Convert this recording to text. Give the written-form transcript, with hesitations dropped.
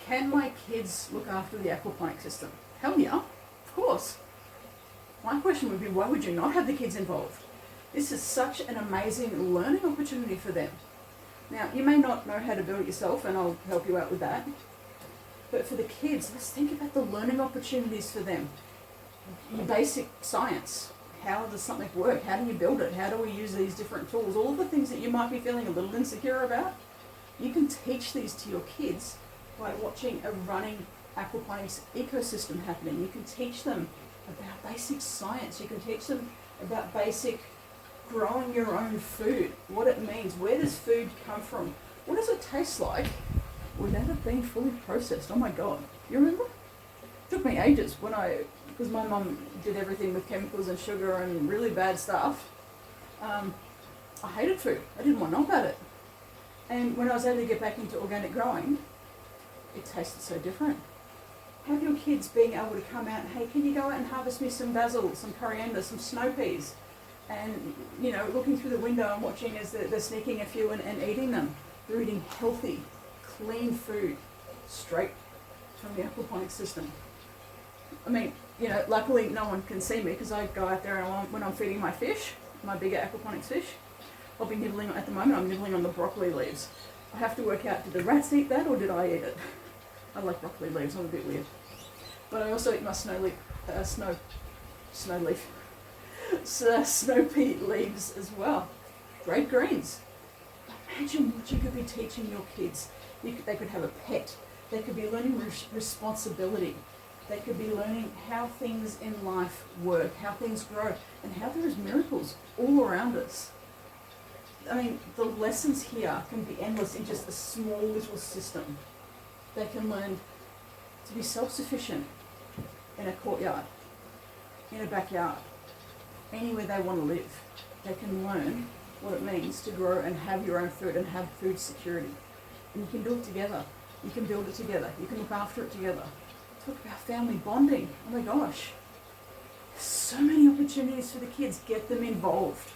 Can my kids look after the aquaponic system? Hell yeah, of course. My question would be, why would you not have the kids involved? This is such an amazing learning opportunity for them. Now, you may not know how to build it yourself, and I'll help you out with that. But for the kids, let's think about the learning opportunities for them. Your basic science. How does something work? How do you build it? How do we use these different tools? All of the things that you might be feeling a little insecure about, you can teach these to your kids by watching a running aquaponics ecosystem happening. You can teach them about basic science. You can teach them about basic growing your own food, what it means, where does food come from, what does it taste like without it being fully processed. Oh my God, you remember? It took me ages because my mum did everything with chemicals and sugar and really bad stuff. I hated food. I didn't want to know about it. And when I was able to get back into organic growing, it tasted so different. Have your kids being able to come out and, hey, can you go out and harvest me some basil, some coriander, some snow peas? And, looking through the window and watching as they're sneaking a few and eating them. They're eating healthy, clean food straight from the aquaponics system. I mean, luckily no one can see me because I go out there and when I'm feeding my fish, my bigger aquaponics fish, I'll be nibbling, at the moment I'm nibbling on the broccoli leaves. I have to work out, did the rats eat that or did I eat it? I like broccoli leaves, I'm a bit weird. But I also eat my snow pea leaves as well. Great greens. Imagine what you could be teaching your kids. They could have a pet. They could be learning responsibility. They could be learning how things in life work, how things grow, and how there is miracles all around us. I mean, the lessons here can be endless in just a small little system. They can learn to be self-sufficient in a courtyard, in a backyard, anywhere they want to live. They can learn what it means to grow and have your own food and have food security. And you can do it together. You can build it together. You can look after it together. Talk about family bonding. Oh my gosh. There's so many opportunities for the kids. Get them involved.